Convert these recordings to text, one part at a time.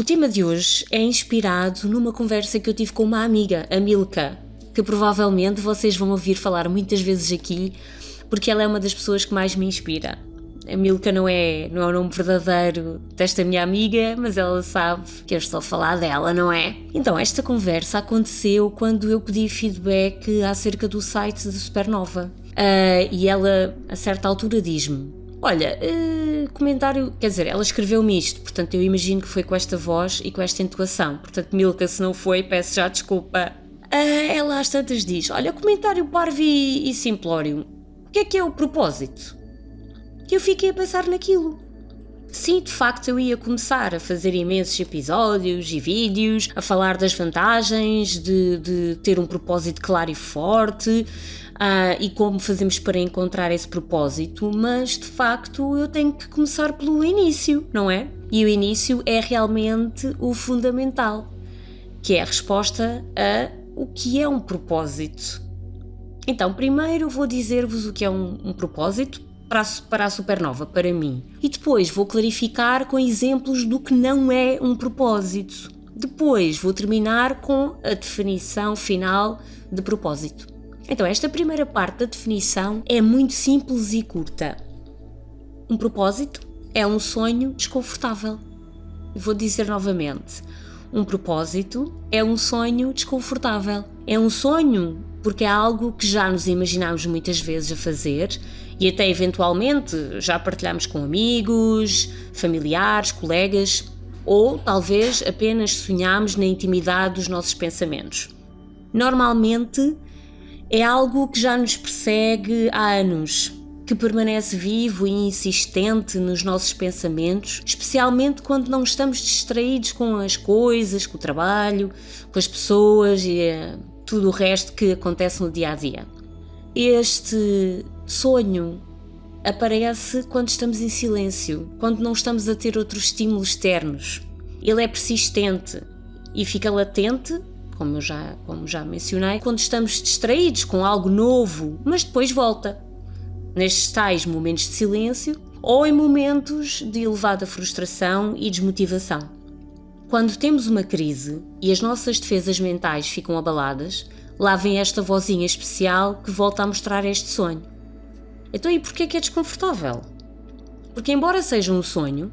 O tema de hoje é inspirado numa conversa que eu tive com uma amiga, a Milka, que provavelmente vocês vão ouvir falar muitas vezes aqui, porque ela é uma das pessoas que mais me inspira. A Milka não é o nome verdadeiro desta minha amiga, mas ela sabe que eu estou a falar dela, não é? Então, esta conversa aconteceu quando eu pedi feedback acerca do site de Supernova. E ela, a certa altura, diz-me: olha, comentário... Quer dizer, ela escreveu-me isto, portanto eu imagino que foi com esta voz e com esta entoação. Portanto, Milka, se não foi, peço já desculpa. Ela às tantas diz: olha, comentário parvo e simplório. O que é o propósito? E eu fiquei a pensar naquilo. Sim, de facto eu ia começar a fazer imensos episódios e vídeos, a falar das vantagens de ter um propósito claro e forte, e como fazemos para encontrar esse propósito, mas de facto eu tenho que começar pelo início, não é? E o início é realmente o fundamental, que é a resposta a o que é um propósito. Então, primeiro vou dizer-vos o que é um propósito para a Supernova, para mim. E depois vou clarificar com exemplos do que não é um propósito. Depois vou terminar com a definição final de propósito. Então, esta primeira parte da definição é muito simples e curta. Um propósito é um sonho desconfortável. Vou dizer novamente. Um propósito é um sonho desconfortável. É um sonho porque é algo que já nos imaginámos muitas vezes a fazer e até eventualmente já partilhamos com amigos, familiares, colegas, ou talvez apenas sonhamos na intimidade dos nossos pensamentos. Normalmente é algo que já nos persegue há anos, que permanece vivo e insistente nos nossos pensamentos, especialmente quando não estamos distraídos com as coisas, com o trabalho, com as pessoas e tudo o resto que acontece no dia a dia. Este sonho aparece quando estamos em silêncio, quando não estamos a ter outros estímulos externos. Ele é persistente e fica latente, como já mencionei, quando estamos distraídos com algo novo, mas depois volta. Nestes tais momentos de silêncio ou em momentos de elevada frustração e desmotivação. Quando temos uma crise e as nossas defesas mentais ficam abaladas, lá vem esta vozinha especial que volta a mostrar este sonho. Então, e porquê que é desconfortável? Porque embora seja um sonho,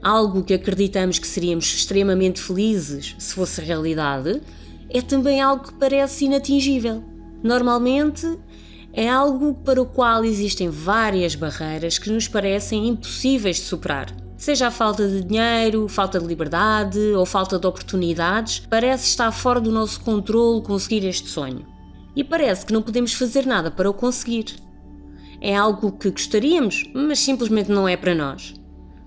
algo que acreditamos que seríamos extremamente felizes se fosse realidade, é também algo que parece inatingível. Normalmente, é algo para o qual existem várias barreiras que nos parecem impossíveis de superar. Seja a falta de dinheiro, falta de liberdade ou falta de oportunidades, parece estar fora do nosso controle conseguir este sonho. E parece que não podemos fazer nada para o conseguir. É algo que gostaríamos, mas simplesmente não é para nós.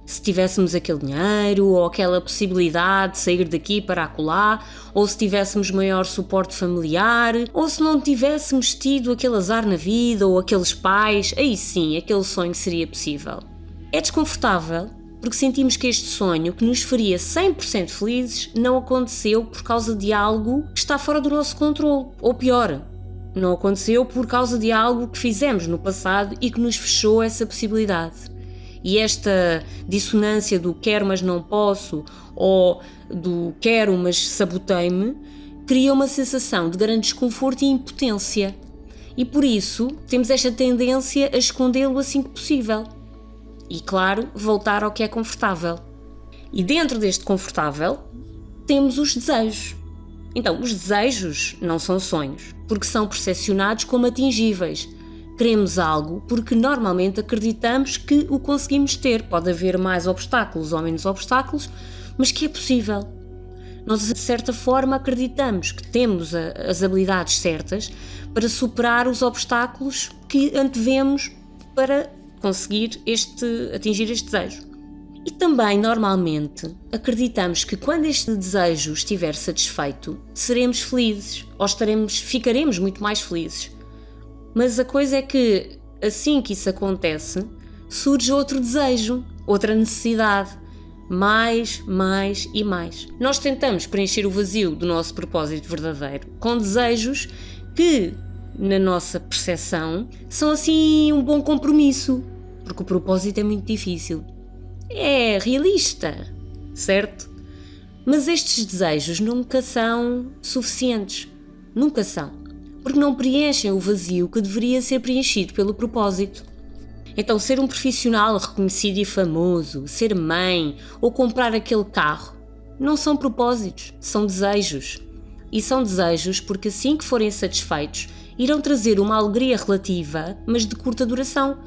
Se tivéssemos aquele dinheiro ou aquela possibilidade de sair daqui para acolá, ou se tivéssemos maior suporte familiar, ou se não tivéssemos tido aquele azar na vida ou aqueles pais, aí sim, aquele sonho seria possível. É desconfortável porque sentimos que este sonho que nos faria 100% felizes não aconteceu por causa de algo que está fora do nosso controle, ou pior, não aconteceu por causa de algo que fizemos no passado e que nos fechou essa possibilidade. E esta dissonância do quero mas não posso ou do quero mas sabotei-me cria uma sensação de grande desconforto e impotência. E por isso temos esta tendência a escondê-lo assim que possível. E claro, voltar ao que é confortável. E dentro deste confortável temos os desejos. Então, os desejos não são sonhos, porque são percepcionados como atingíveis. Queremos algo porque normalmente acreditamos que o conseguimos ter. Pode haver mais obstáculos ou menos obstáculos, mas que é possível. Nós, de certa forma, acreditamos que temos as habilidades certas para superar os obstáculos que antevemos para conseguir atingir este desejo. E também, normalmente, acreditamos que quando este desejo estiver satisfeito, seremos felizes ou ficaremos muito mais felizes. Mas a coisa é que, assim que isso acontece, surge outro desejo, outra necessidade. Mais e mais. Nós tentamos preencher o vazio do nosso propósito verdadeiro com desejos que, na nossa percepção, são assim um bom compromisso, porque o propósito é muito difícil. É realista, certo? Mas estes desejos nunca são suficientes. Nunca são. Porque não preenchem o vazio que deveria ser preenchido pelo propósito. Então, ser um profissional reconhecido e famoso, ser mãe ou comprar aquele carro, não são propósitos, são desejos. E são desejos porque assim que forem satisfeitos, irão trazer uma alegria relativa, mas de curta duração.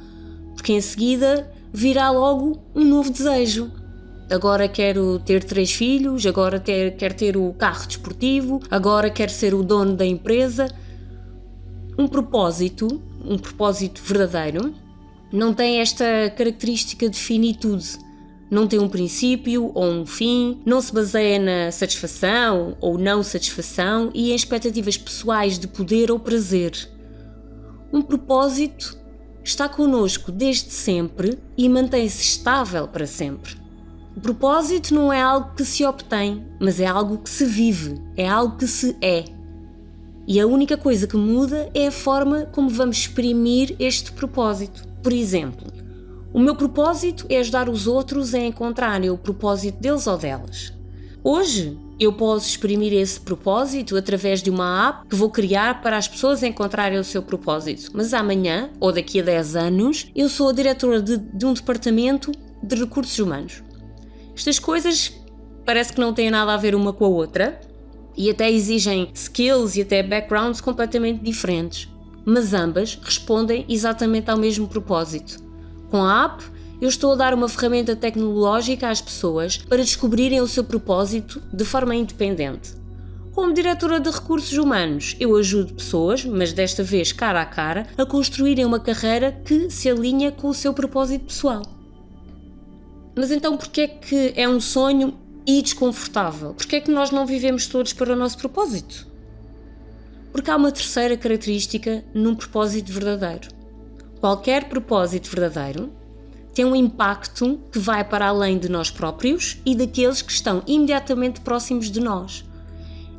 Porque em seguida virá logo um novo desejo. Agora quero ter 3 filhos, agora quero ter o carro desportivo, agora quero ser o dono da empresa. Um propósito verdadeiro, não tem esta característica de finitude. Não tem um princípio ou um fim, não se baseia na satisfação ou não satisfação e em expectativas pessoais de poder ou prazer. Um propósito está connosco desde sempre e mantém-se estável para sempre. O propósito não é algo que se obtém, mas é algo que se vive, é algo que se é. E a única coisa que muda é a forma como vamos exprimir este propósito. Por exemplo, o meu propósito é ajudar os outros a encontrarem o propósito deles ou delas. Hoje, eu posso exprimir esse propósito através de uma app que vou criar para as pessoas encontrarem o seu propósito. Mas amanhã, ou daqui a 10 anos, eu sou a diretora de um departamento de recursos humanos. Estas coisas parece que não têm nada a ver uma com a outra e até exigem skills e até backgrounds completamente diferentes, mas ambas respondem exatamente ao mesmo propósito. Com a app, eu estou a dar uma ferramenta tecnológica às pessoas para descobrirem o seu propósito de forma independente. Como diretora de recursos humanos, eu ajudo pessoas, mas desta vez cara a cara, a construírem uma carreira que se alinha com o seu propósito pessoal. Mas então porquê é que é um sonho e desconfortável? Porquê é que nós não vivemos todos para o nosso propósito? Porque há uma terceira característica num propósito verdadeiro. Qualquer propósito verdadeiro tem um impacto que vai para além de nós próprios e daqueles que estão imediatamente próximos de nós.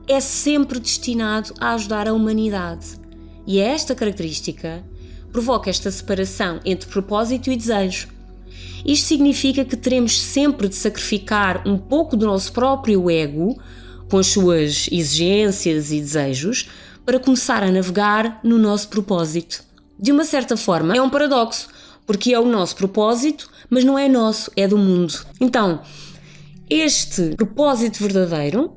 É sempre destinado a ajudar a humanidade. E esta característica provoca esta separação entre propósito e desejo. Isto significa que teremos sempre de sacrificar um pouco do nosso próprio ego, com as suas exigências e desejos, para começar a navegar no nosso propósito. De uma certa forma, é um paradoxo, porque é o nosso propósito, mas não é nosso, é do mundo. Então, este propósito verdadeiro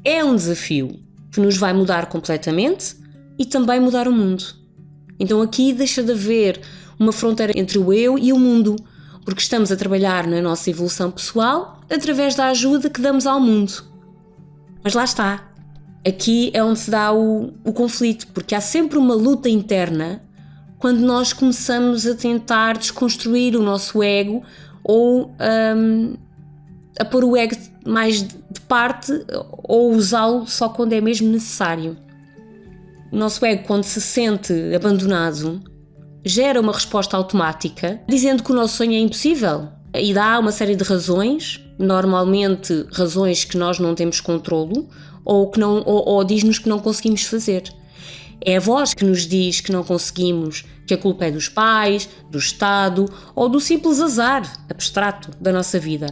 é um desafio que nos vai mudar completamente e também mudar o mundo. Então aqui deixa de haver uma fronteira entre o eu e o mundo, porque estamos a trabalhar na nossa evolução pessoal através da ajuda que damos ao mundo. Mas lá está. Aqui é onde se dá o conflito, porque há sempre uma luta interna quando nós começamos a tentar desconstruir o nosso ego ou a pôr o ego mais de parte ou usá-lo só quando é mesmo necessário. O nosso ego, quando se sente abandonado, gera uma resposta automática dizendo que o nosso sonho é impossível e dá uma série de razões, normalmente razões que nós não temos controlo ou diz-nos que não conseguimos fazer. É a voz que nos diz que não conseguimos, que a culpa é dos pais, do Estado ou do simples azar abstrato da nossa vida.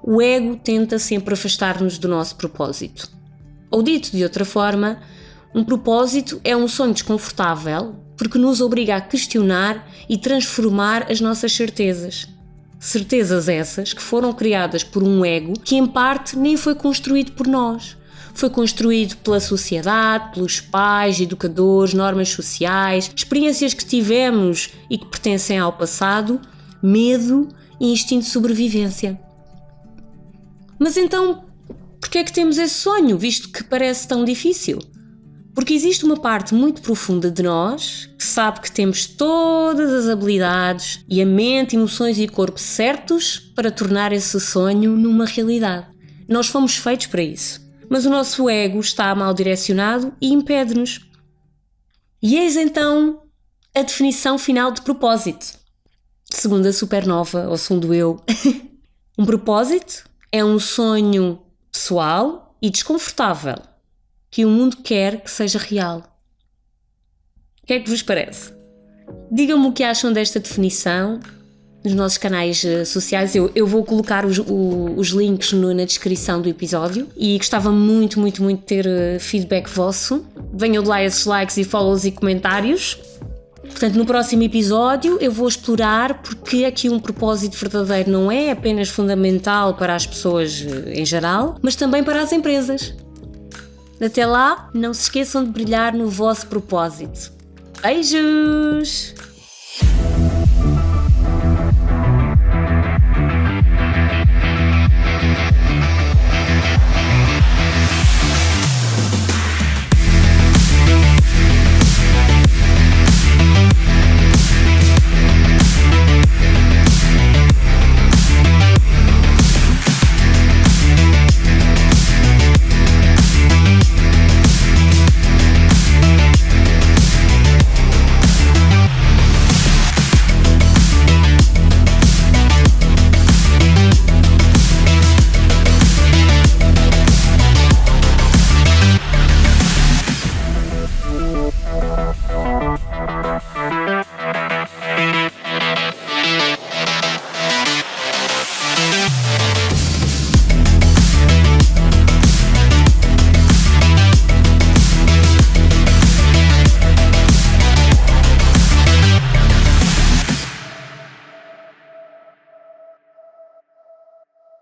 O ego tenta sempre afastar-nos do nosso propósito. Ou dito de outra forma, um propósito é um sonho desconfortável porque nos obriga a questionar e transformar as nossas certezas. Certezas essas que foram criadas por um ego que em parte nem foi construído por nós. Foi construído pela sociedade, pelos pais, educadores, normas sociais, experiências que tivemos e que pertencem ao passado, medo e instinto de sobrevivência. Mas então, porquê é que temos esse sonho, visto que parece tão difícil? Porque existe uma parte muito profunda de nós que sabe que temos todas as habilidades e a mente, emoções e corpo certos para tornar esse sonho numa realidade. Nós fomos feitos para isso. Mas o nosso ego está mal direcionado e impede-nos. E eis então a definição final de propósito. Segundo a Supernova, ou segundo eu, um propósito é um sonho pessoal e desconfortável que o mundo quer que seja real. O que é que vos parece? Digam-me o que acham desta definição nos nossos canais sociais. Eu vou colocar os links na descrição do episódio e gostava muito, muito, muito de ter feedback vosso. Venham de lá esses likes e follows e comentários. Portanto, no próximo episódio eu vou explorar porque aqui um propósito verdadeiro não é apenas fundamental para as pessoas em geral, mas também para as empresas. Até lá, não se esqueçam de brilhar no vosso propósito. Beijos!